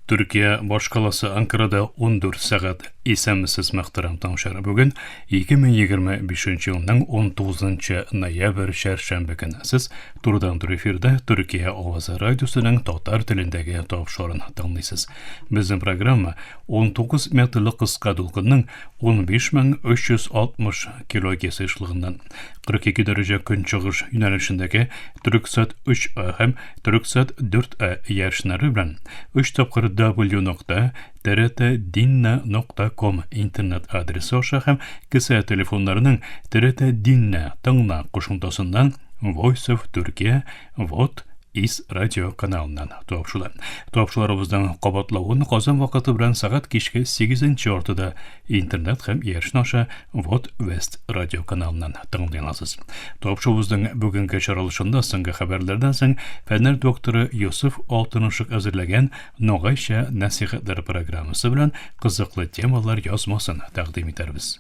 Türkiye башкаласы Анкарада 14 сәгать исәмсез мөхтәрәм таңшары бүген 2025 елның 19 ноябрь шәршәмбе көнне сез турыдан-тур эфирдә Төркия авазы радиосының татар телендәге тапшырын тыңлыйсыз. Безнең программа 19 метрлы кыска дулкынның 15360 кГц эшлегеннән 42 дәрәҗә көнчыгыш юнәлешендәге Түрксат 3А һәм Түрксат 4А яшьнәре белән 3 тапкыр www.trt.dinna.com интернет адресы аша һәм кесә телефоннарының TRT Dinna тыңна кушымтасыннан Voice of Turkey вот Is радио каналыннан тапшырылды. Тапшыруларыбыздан кабатлавын Казан вакыты белән сәгать кичке 8 ортада интернет һәм яшь наша вот West радио каналыннан тыңлый аласыз. Тапшырулыбызның бүгенге чаралышында соңгы хәбәрләрдән соң фәннәр докторы Йосиф Алтынышык әзерләгән Ногайча нәсихәтләр программасы белән кызыклы темалар язмасын тәкъдим итәрбез.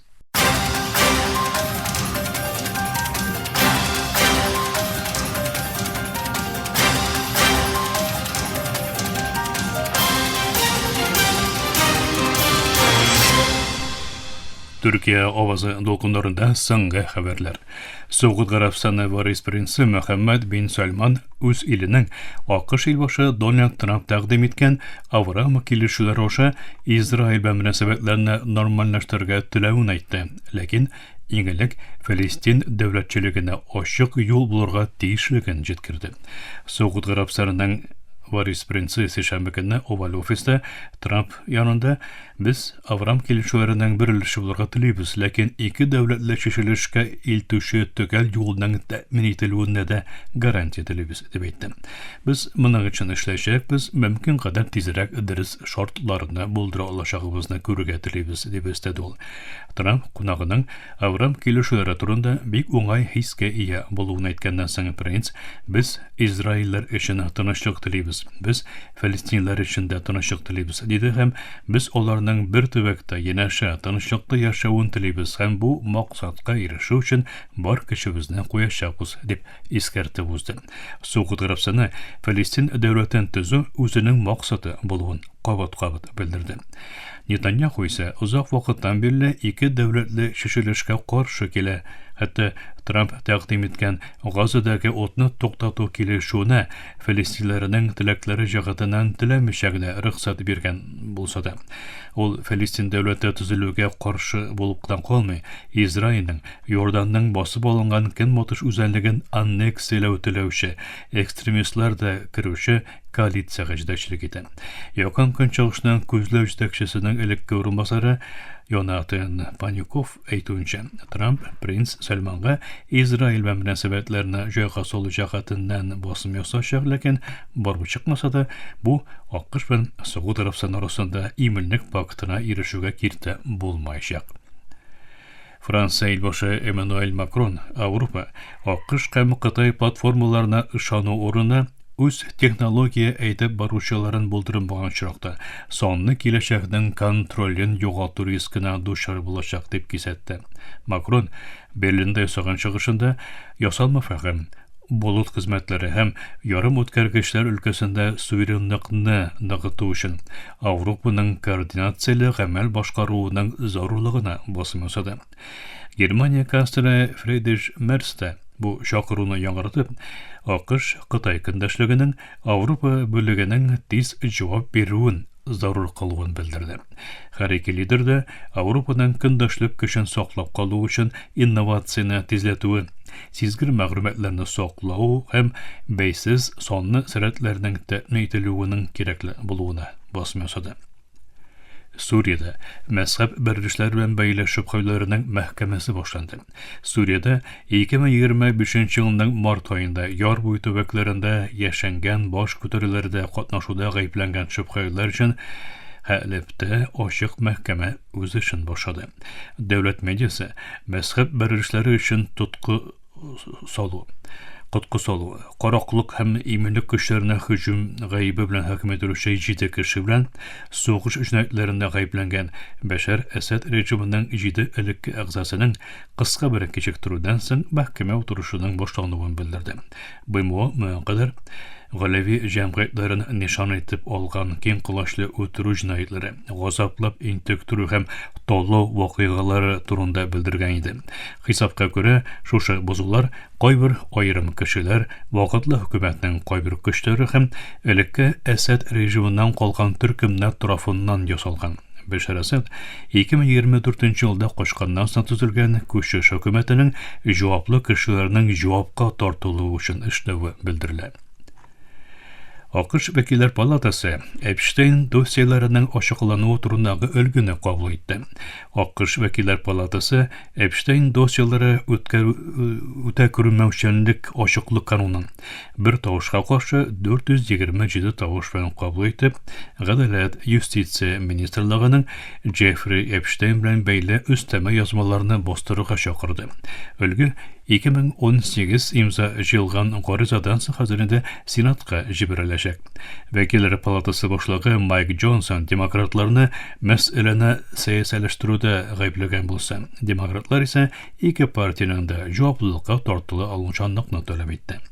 Türkiye avazı dolkunlarında соңгы хәбәрләр. Сауд Арабстаны варис принцы Мөхәммәд бин Сальман үз иленең АКШ илбашы Дональд Трамп тәкъдим иткән Авраам килешүләре аша Израиль белән мөнәсәбәтләрне нормальлаштырырга теләвен әйтте. Ләкин иң элек Фәлестин дәүләтчелегенә ачык юл булырга тиешлеген җиткерде. Сауд Арабстанының варис принцы шәмбе көнне Овал офиста Трамп янында без Авраам килешүләренең берилеше булырга телибез, ләкин ике дәүләтле чишелешкә илтүче төгәл юлның тәэмин ителүенә дә гарантия телибез дип әйтте. Без моның өчен эшләячәкбез, мөмкин кадәр тизрәк дөрес шартларны булдыра алачагыбызны күрергә телибез дип өстәде ул. Трамп кунагының Авраам килешүләре турында бик уңай хискә ия булуын әйткәннән соң принц, без Израильләр өчен тынычлык телибез, без Фәлестинләр өчен дә тынычлык телибез диде һәм без аларның бер төбәктә янәшә тынычлыкта яшәвен телибез һәм бу максатка ирешү өчен бар көчебезне куячакбыз дип искәртеп узды. Сауд Арабстаны Фәлестин дәүләтен төзү үзенең максаты булуын кабат-кабат белдерде. Нетаньяху исә узак вакыттан бирле ике дәүләтле чишелешкә каршы килә. Хәтта Трамп тәкъдим иткән Газадагы отны туктату килешүенә фәлестинләрнең теләкләре җәһәтеннән теләмичә генә рөхсәт биргән булса да, ул Фәлестин дәүләте төзелүгә каршы булуптан калмый, Израильнең Йорданның басып алынган көнбатыш үзәнлеген аннексияләү теләүче экстремистлар да кирүче коалициягә җитәкчелек итә. Якын көнчыгышның күзләү җитәкчесенең элекке урынбасары Йонатан Панюков әйтүенчә, Трамп принц Сальманга Израиль белән мөнәсәбәтләрне җайга салу җәһәтеннән басым ясаячак, ләкин барып чыкмаса да, бу АКШ белән Сауд Арабстаны арасында иминлек пактына ирешүгә киртә булмаячак. Франция илбашы Эммануэль Макрон Авропа, АКШ һәм Кытай платформаларына ышану урыны үз технология әйтеп баручыларын булдырмаган чакта сонны киләчәкнең контролен югалту рискына дучар булачак дип кисәтте. Макрон Берлиндә ясаган чыгышында ясалма фәһем, болыт хезмәтләре һәм ярым үткәргечләр өлкәсендә суверенлыкны ныгыту өчен Авропаның координацияле гамәл башкаруының зарурлыгына басым ясады. Германия канцлеры Фридрих Мерц бу чакыруны яңартып, АКШ Кытай көндәшлегенең Авропа бүлегенең тиз җавап бирүен зарур кылуын белдерде. Һәр ике лидер дә Авропаның көндәшлек көчен саклап калу өчен инновацияны тизләтүе, сизгер мәгълүматларны саклау һәм бәйсез сонны сәләтләрнең тәэмин ителүенең кирәкле булуына басым ясады. Сүриядә мәзһәб берлешләр белән бәйле шөбһәләрнең мәхкәмәсе башланды. Сүриядә 2025 елның март аенда яр буе төбәкләрендә яшәнгән баш күтәрүләрдә катнашуда гаепләнгән шөбһәләр өчен Хәлебтә ачык мәхкәмә үз эшен башлады. Дәүләт медиасы мәзһәб берлешләре өчен тоткы салу, караклык һәм иминлек көчләренә һөҗүм гаебе белән хөкем итүче 7 кеше белән сугыш җинаятьләрендә гаепләнгән Бәшәр Әсәд режимының 7 элекке әгъзасының кыска бер кичектерүдән соң мәхкәмә утырышының башлануын белдерде. БМО мөмкинләр галәви җәмгыятьләрен нишан итеп алган киң кылачлы үтерү җинаятьләре, газаплап интектүрү һәм талау вакыйгалары турында белдергән иде. Хисапка күрә, шушы бозулар кайбер айрым кешеләр, вакытлы хөкүмәтнең кайбер көчләре һәм элекке Әсәд режимыннан калган төркемнәр тарафыннан ясалган. Бәшәр Асад 2024 елда качканнан соң төзелгән күчеш хөкүмәтенең җаваплы кешеләрнең җавапка тартылуы өчен эшләве белдерелә. АКШ Вәкилләр палатасы Эпштейн досьеларының ачыклануы турындагы өлгене кабул итте. АКШ Вәкилләр палатасы Эпштейн досьелары үтә күренмәүчәнлек ачыклык канунын бер тавышка каршы 427 тавыш белән кабул итеп, Гадәләт юстиция министрлыгының Джеффри Эпштейн белән бәйле өстәмә язмаларны бастырырга чакырды. Өлге 2018 имза җыелган гаризадан соң хәзердә Сенатка җибәреләчәк. Вәкилләр палатасы башлыгы Майк Джонсон демократларны мәсьәләне сәясәтләштерүдә гаепләгән булса, демократлар исә ике партиянең дә җаваплылыкка тартыла алучанлыкны таләп итте.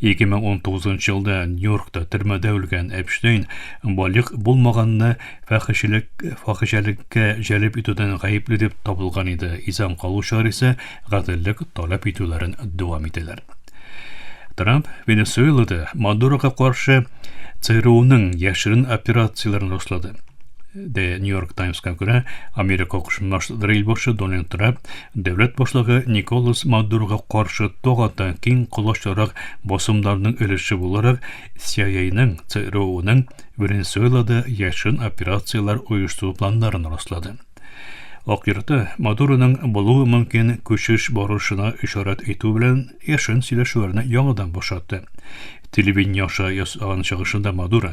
2019 елда Нью-Йоркта төрмәдә үлгән Эпштейн балык булмаганны фахишәлеккә җәлеп итүдән гаепле дип табылган иде. Изам калучылар исә гаделлек таләп итүләрен дәвам итәләр. Трамп Венесуэлада Мадурога каршы ЦРУның яшерен операцияларын раслады. The New York Times'ка күрә, Америка Кушма Штатлары илбашы Дональд Трамп дәүләт башлыгы Николас Мадурога каршы тогата киң кулачлырак басымларның өлеше буларак CIA-ның, ЦРУның Венесуэлада яшерен операциялар оештыру планнарын раслады. Ак йорты Мадуроның булуы мөмкин күчеш барышына ишарат итү белән яшерен сөйләшүләрне яңадан башатты. Телевидение аша ясаган чыгышында Мадуро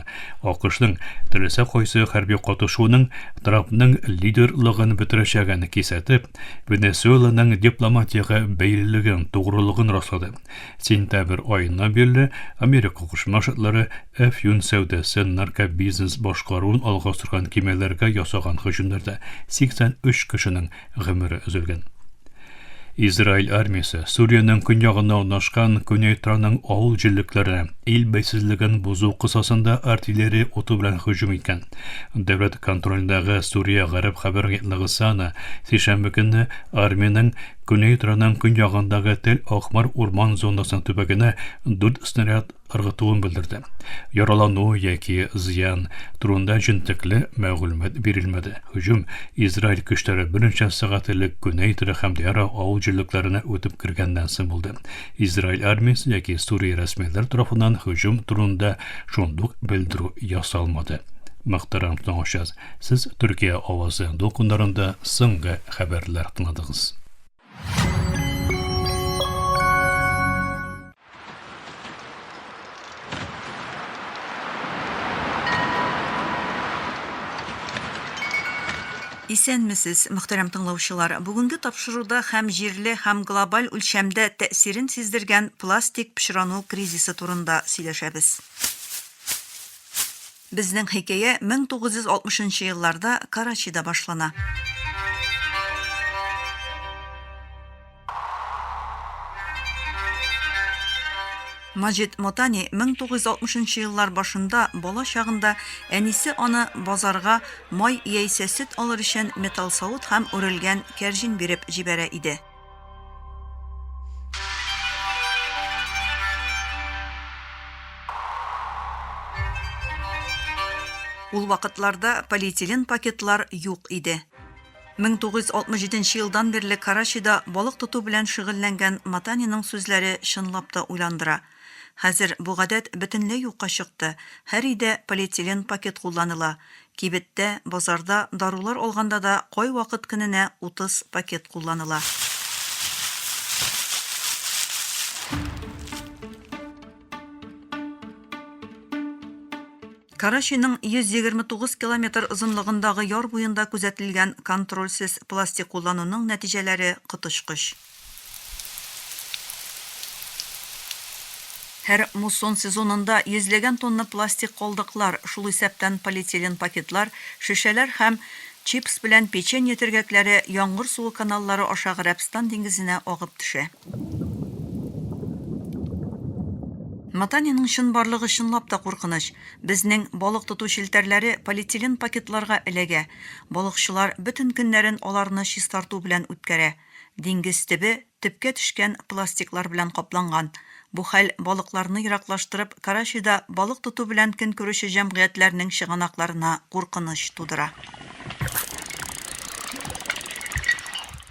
АКШның теләсә кайсы хәрби катышуының Трампның лидерлыгын бетерәчәген кисәтеп, Венесуэланың дипломатиягә бәйлелеген тугрылыгын раслады. Сентябрь аеннан бирле Америка Кушма Штатлары әфьюн сәүдәсе наркобизнес башкаруын алга сөргән кемәләргә ясаган һөҗүмнәрдә 83 кешенең гомере өзелгән. Израиль армиясе Суриянең көньягында урнашкан Көньяк авыл җирлекләренә ил бәйсезлеген бузу кысасында артиллерия оты белән һөҗүм иткән. Дәүләт контролендәге Сурия гарәп хәбәр агентлыгы саны сишәмбе көнне армиянең көньягындагы Тел-Ахмар урман зонасының төбәгенә 4 снаряд ыргытуын белдерде. Яралану яки зыян турында җентекле мәгълүмат бирелмәде. Һөҗүм Израиль көчләре берничә сәгать элек Көньяк һәм диğer авыл җирлекләренә үтеп кергәннән соң булды. Израиль армиясе яки Сурия рәсмийләр тарафыннан һөҗүм турында шундук белдерү ясалмады. Мөхтәрәм тыңлаучылар, сез Төркия авазы документарында соңгы хәбәрләр тыңладыгыз. Исәнмесез, мөхтәрәм тыңлаучылар. Бүгенге тапшыруда һәм җирле һәм глобаль үлчәмдә тәэсирен сиздергән пластик пычрану кризисы турында сөйләшәбез. Безнең хикәя 1960 елларда Карачида башлана. Маҗид Мотани 1960 еллар башында бала чагында әнисе аны базарга май яисә сөт алыр өчен металл савыт һәм үрелгән кәрҗин биреп җибәрә иде. Ул вакытларда полиэтилен пакетлар юк иде. 1967 елдан бирле Карачида балык тоту белән шөгыльләнгән Мотаниның сүзләре чынлап та уйландыра. Хәзер бу гадәт бөтенләй юкка чыкты. Һәр өйдә полиэтилен пакет кулланыла. Кибеттә, базарда, дарулар алганда да кай вакыт көненә 30 пакет кулланыла. Карачиның 129 километр озынлыгындагы яр буенда күзәтелгән контрольсез пластик куллануның нәтиҗәләре кытышкыч. Һәр муссон сезонында йөзләгән тонна пластик калдыклар, шул исәптән полиэтилен пакетлар, шешәләр һәм чипс белән печенье тергәкләре яңгыр суы каналлары аша Гәрәбстан диңгезенә агып төшә. Матаниның шын барлыгы шынлап та куркыныч. Безнең балык тоту шелтәрләре полиэтилен пакетларга эләгә. Балыкчылар бөтен көннәрен аларны чистарту белән үткәрә. Диңгез төбе төпкә төшкән пластиклар белән капланган. Бу хәл балыкларны ераклаштырып, Карашида балык тоту белән көн күрүче җәмгыятьләрнең чыганакларына куркыныч тудыра.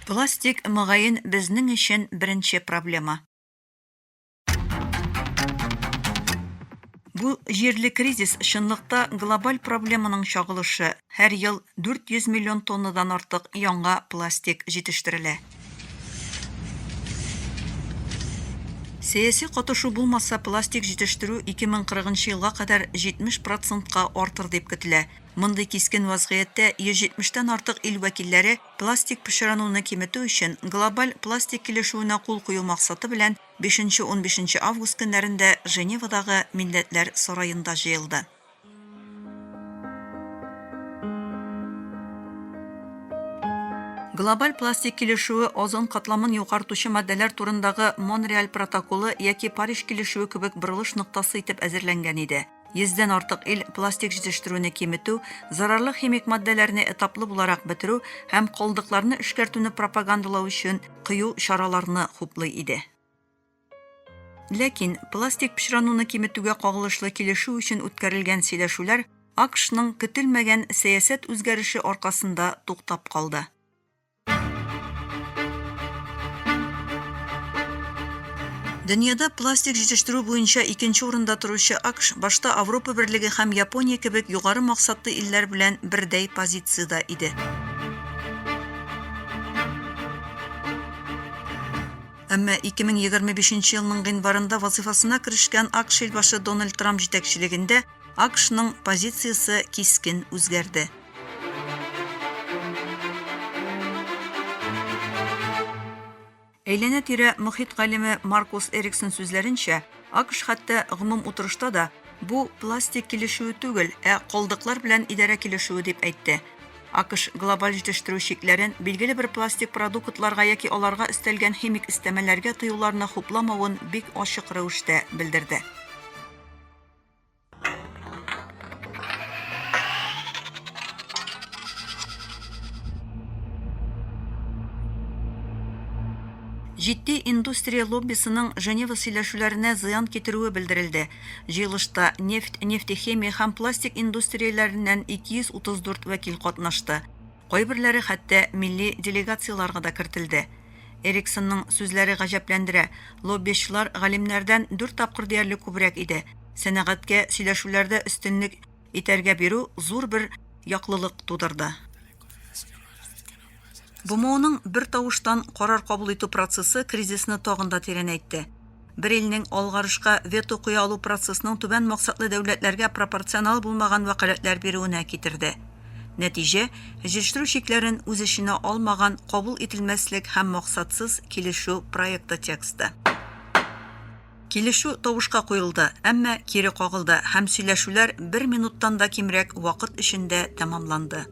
Пластик мөгаен безнең өчен беренче проблема. Бу җирле кризис чынлыкта глобаль проблеманың чагылышы. Һәр ел 400 миллион тоннадан артык яңа пластик җитештерелә. Сәяси катышу булмаса, пластик җитештерү 2040 елга кадәр 70%-ка артыр дип көтелә. Мондый кискен вазгыятьтә 170-тән артык ил вәкилләре пластик пычрануны киметү өчен глобаль пластик килешүенә кул кую максаты белән 5-15 август көннәрендә Женевадагы Милләтләр сараенда җыелды. Глобаль пластик килешүе озон катламын югартучы маддәләр турындагы Монреаль протоколы яки Париж килешүе кебек борылыш ноктасы итеп әзерләнгән иде. 100-дән артык ил пластик җитештерүне киметү, зарарлы химик маддәләрне этаплы буларак бетерү һәм калдыкларны эшкәртүне пропагандалау өчен кыю чараларны хуплый иде. Ләкин пластик пычрануны киметүгә кагылышлы килешү өчен үткәрелгән сөйләшүләр АКШның көтелмәгән сәясәт үзгәреше аркасында туктап калды. Дөньяда пластик җитештерү буенча икенче урында торучы АКШ башта Авропа Берлеге һәм Япония кебек югары максатлы илләр белән бердәй позицияда иде. Әмма 2025 елның гыйнварында вазифасына керешкән АКШ илбашы Дональд Трамп җитәкчелегендә АКШның позициясе кискен үзгәрде. Әйләнә-тирә мөхит галиме Маркус Эриксон сүзләренчә, АКШ хәтта гомум утырышта да бу пластик килешүе түгел, калдыклар белән идарә килешүе дип әйтте. АКШ глобаль җитештерү шикләрен билгеле бер пластик продуктларга яки аларга өстәлгән химик истәмәләргә тыюларны хупламавын бик ачык рәвештә белдерде. Җитди индустрия лоббисының Женева сөйләшүләренә зыян китерүе белдерелде. Җыелышта нефтехимия һәм пластик индустрияләреннән 234 вәкил катнашты. Кайберләре хәтта милли делегацияларга да кертелде. Эриксонның сүзләре гаҗәпләндерә. Лоббичылар галимнәрдән 4 тапкыр диярлек күбрәк иде. Сәнәгатькә сөйләшүләрдә өстенлек итәргә бирү зур бер яклылык тудырды. БМОның бер тавыштан карар кабул итү процессы кризисны тагын да тирәнәйтте. Бер илнең алгарышка вето куя алу процессның түбән максатлы дәүләтләргә пропорционал булмаган вәкаләтләр бирүенә китерде. Нәтиҗә, җитештерү шикләрен үз эченә алмаган кабул ителмәслек һәм максатсыз килешү проекты тексты. Килешү тавышка куелды, әмма кире кагылды һәм сөйләшүләр 1 минуттан да кимрәк вакыт эчендә тәмамланды.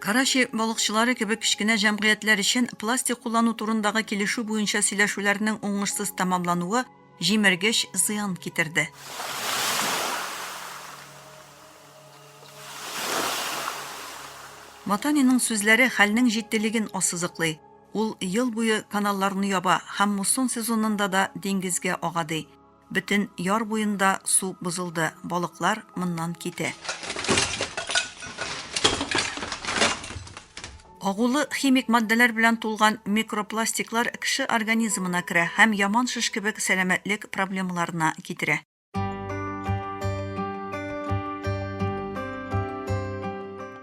Караши балыкчылары кебек кичкенә җәмгыятьләр өчен пластик куллану турындагы килешү буенча сөйләшүләрнең уңышсыз тәмамлануы җимергеч зыян китерде. Матаниның сүзләре хәлнең җиттелеген ассызыклый. Ул ел буе каналларны яба һәм муссон сезонында да диңгезгә агады. Бөтен яр буенда су бозылды, балыклар моннан китә. Агулы химик маддәләр белән тулган микропластиклар кеше организмына керә һәм яман шиш кебек сәламәтлек проблемаларына китерә.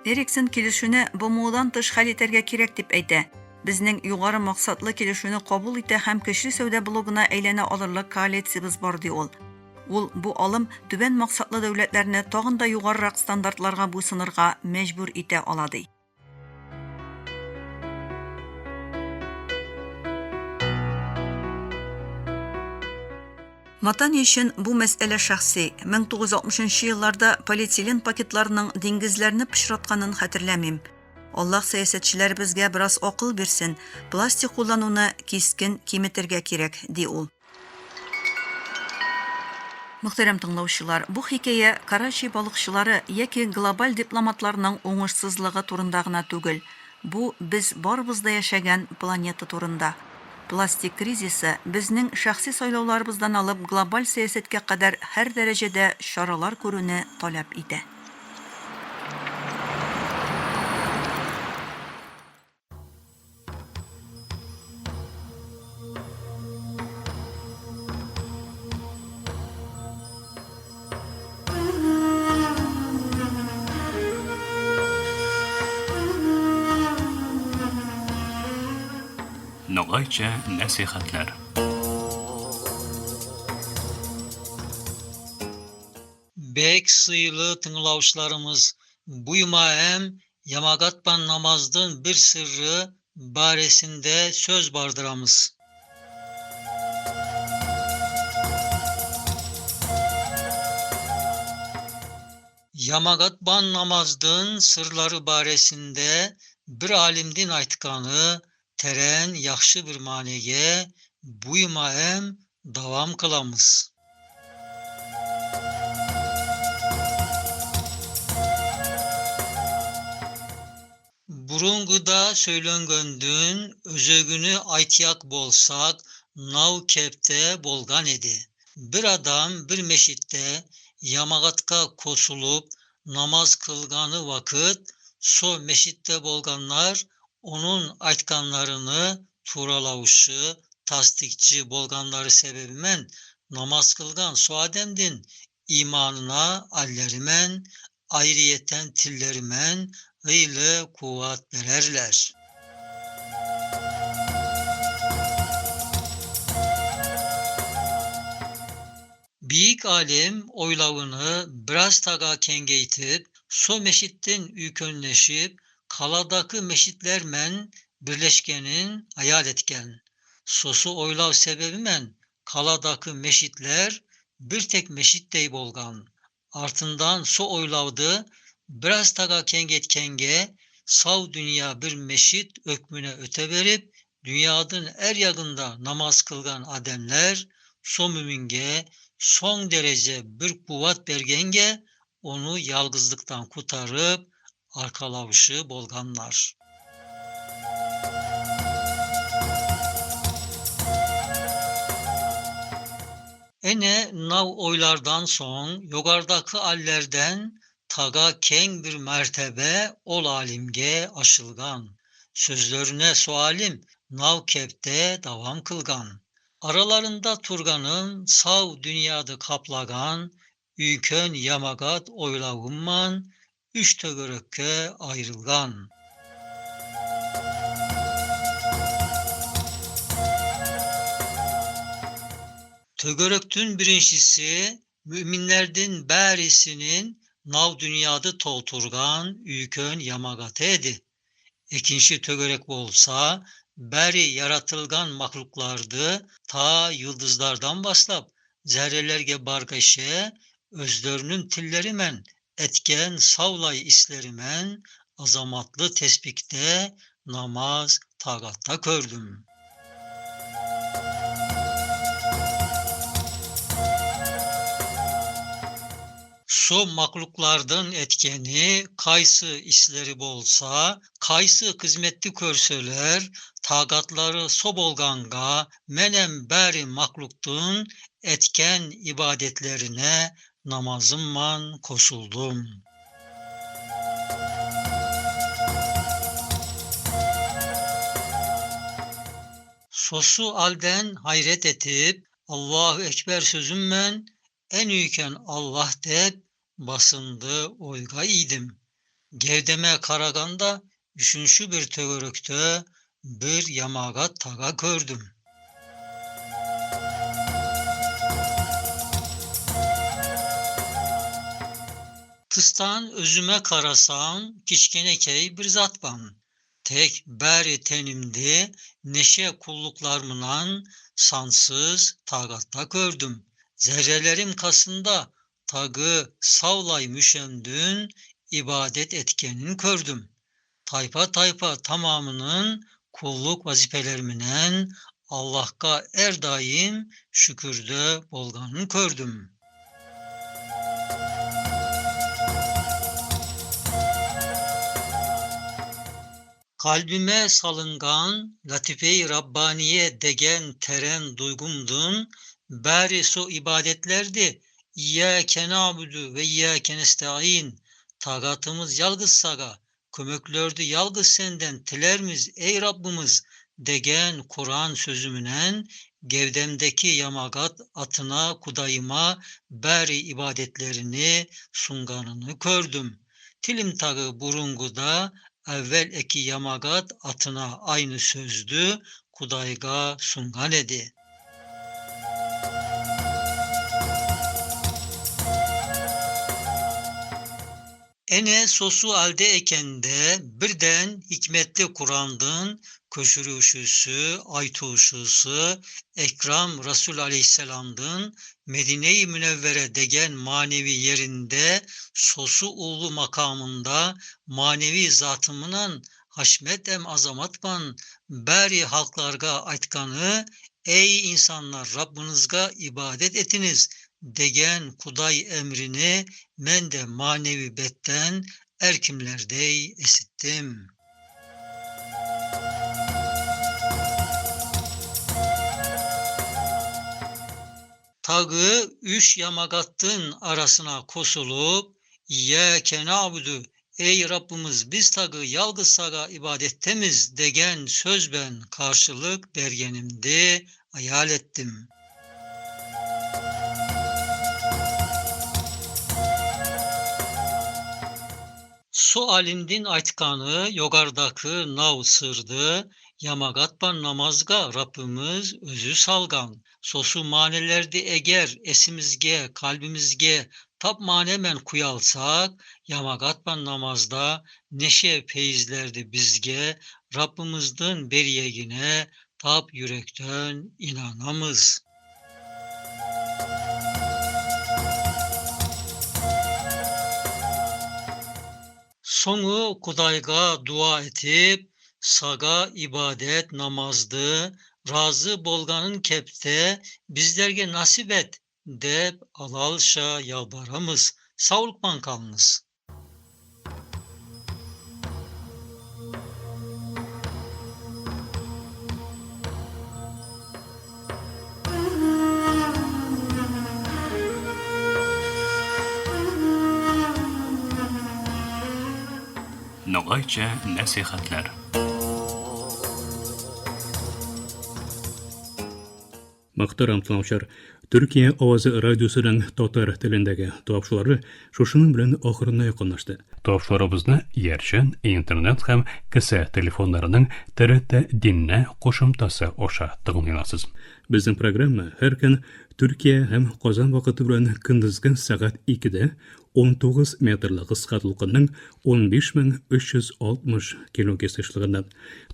Эриксон килешүне БМОдан тыш хәл итәргә кирәк дип әйтә. Безнең югары максатлы килешүне кабул итә һәм көчле сәүдә блогына әйләнә алырлык коалициябыз бар ди ул. Ул бу алым түбән максатлы дәүләтләрне тагын да югарырак стандартларга буйсынырга мәҗбүр итә ала ди. Matani için bu mesele şahsi. 1960 yıllarda polietilen paketlarının dengizlerini pişiratkanın hatırlamim. Allah siyasatçılar bizge biraz akıl versin. Plastik kullanını keskin kimitirge kerek, di ul. Muhterem tыңлаучылар, bu hikaye Karachi balıkçıları яки global diplomatlarının oңышсызлыгы турында гына түгел. Bu biz barыбызда яшәгән планета турында. Plastik кризисы безнең шәхси сайлауларыбыздан алып глобаль сәясәткә кадәр һәр дәрәҗәдә чаралар күрүне таләп итә. Nogayça nasihatler. Bek sıylı tınlauçlarımız buyma hem Yamagatban namazdın bir sırrı baresinde söz bardıramız. Yamagatban namazdın sırları baresinde bir alimdin aytkanı teren yaxşı bir manege buyma hem davam kılamız. Burunguda söylöngöndün özögünü aytyak bolsak nav kepte bolgan edi. Bir adam bir meşitte yamagatka kosulup namaz kılganı vakit so meşitte bolganlar onun aytkanlarını turalavuşu, tasdikçi bolganları sebebimen namaz kılgan so ademdin imanına allerimen, ayrıyeten tillerimen gıyle kuvvet vererler. Büyük alim oylavını biraz taga kengeytip, so meşittin ükönleşip, kaladaki meşitlermen birleşkenin hayal etken. Sosu oylav sebebimen kaladaki meşitler bir tek meşit dey bolgan. Artından so oylavdı, biraz taga kengetkenge sav dünya bir meşit ökmüne öte verip dünyadın er yagında namaz kılgan ademler so müminge son derece bir kuvvet bergenge onu yalgızlıktan kurtarıp arkalavışı bolganlar. Ene nav oylardan son yogardaki allerden taga keng bir mertebe ol alimge aşılgan. Sözlerine sualim nav kepte davam kılgan. Aralarında turganın sav dünyada kaplagan, ükön yamagat oylavımman, üç tögörökke ayrılgan. Tögöröktün birincisi, müminlerden bärisinin nav dünyada tolturgan, ükön yamagat edi. İkinci tögörek bolsa, beri yaratılgan mahluklardı, ta yıldızlardan baslap, zerrelerge bargaşe, özlerinin tillerimen, etken savlay islerimen, azamatlı tespikte, namaz, tagatta kördüm. So mahluklardan etkeni kaysı isleri bolsa, kaysı kızmetli körseler, tagatları so bolganga, menem beri mahluktun etken ibadetlerine namazımman koşuldum. Sosu alden hayret etip, Allahu Ekber sözümmen, en üyken Allah dep, basındı oyga idim. Gevdeme karaganda, üçüncü bir tögörükte, bir yamagat taga gördüm. Tıstan özüme karasam, kiçkenekey bir zatban. Tek beri tenimde, neşe kulluklarımdan, sansız tagatta gördüm. Zerrelerim kasında tağı savlay müşendün, ibadet etkenin kördüm. Tayfa tayfa tamamının kulluk vazifeleriminden Allah'a er daim şükürde bolganın kördüm. Kalbime salıngan latife-i Rabbaniye degen teren duygumdun, bari so ibadetlerdi, İyyâke na'budu ve İyyâke nesta'in, tagatımız yalgız saga, kömöklördü yalgız senden tilermiz ey Rabbimiz, degen Kur'an sözümünen, gevdemdeki yamagat atına kudayıma, bari ibadetlerini sunganını kördüm. Tilim tağı burunguda, evvel eki yamagat atına aynı sözdü, kudayga sungan edi. Ene sosu alde ekende birden hikmetli Kur'an'dın köşürüşüsü, aytuşusu, Ekram Resul Aleyhisselam'dın Medine-i Münevvere degen manevi yerinde sosu ulu makamında manevi zatımınan haşmet em azamatman bari halklarga aytkanı ey insanlar Rabbinizga ibadet etiniz degen kuday emrini men de manevi betten erkimlerdey esittim. Tağı üç yamagattın arasına kosulup İyyâke na'budu ey Rabbimiz biz tağı yalgız saga ibadettemiz degen söz ben karşılık bergenimde hayal ettim. Sualindin aytkanı yogardakı nav sırdı, yamagatban namazga Rabbimiz özü salgan. Sosu manelerdi eğer esimizge, kalbimizge tap manemen kuyalsak, yamagatban namazda neşe feyizlerdi bizge, Rabbimizdin beriyegine tap yürekten inanamız. Sonu kudayga dua etip, saga ibadet namazdı, razı bolganın kepte bizlerge nasip et, dep alalşa yalbaramız, sağlıkman kalınız. Nogayça nasihatler. Muhtaram tınavçar, Türkiye Ovazı Radyosu'nun Tatar tilindagi topşuları şuşunun bilen ahırına yakınlaştı. Topşularımızda yerçen, internet hem kısa telefonlarının TRT dinle qo'shimtasi oşa tıgınılasız. Bizim programma her gün Türkiye hem Qozon vaqti bilan kunduzgi saat 2'de 19 metrli qisqatlıqının 15.360 km/saatlığından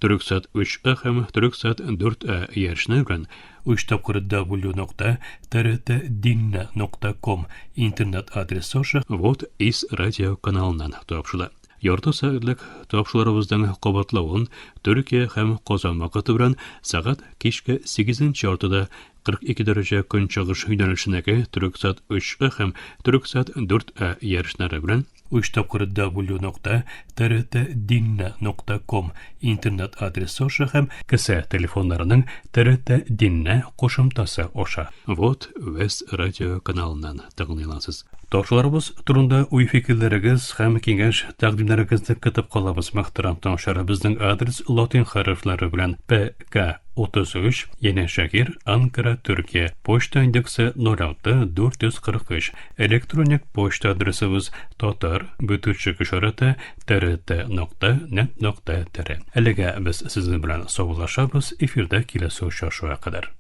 Türksat 3A hem Türksat 4A yerişine bilen 3 w.trt-dinle.com internet adresi oşa Vot is radio kanalından topşula. Yorta saatlik topşularımızdan qabatlawın Türkiye hem Qozon vaqti bilan saat kechki 8:40 42 derece kun çağış yönelişindeki Türksat 3A hem Türksat 4A yerişleri bilen 3 w.trt-dinle.com internet adresi oşa hem kısa telefonlarının TRT dinle qo'shimtasi oşa Vot West Radio kanalından tıgınılasız. Topşularımız turunda uy fikirlerigiz hem kengeş taqdimlerigizni kıtıp qalabız muhtaram tamaşara. Bizning adres latin harflari bilan PK33 Yeni Şehir Ankara Türkiye poçta indeksi 06-443 elektronik poçta adresimiz tatar-trt.net.tr Elega biz sizin bilan sog'lashamiz efirda kelasi uchrashuva qadar.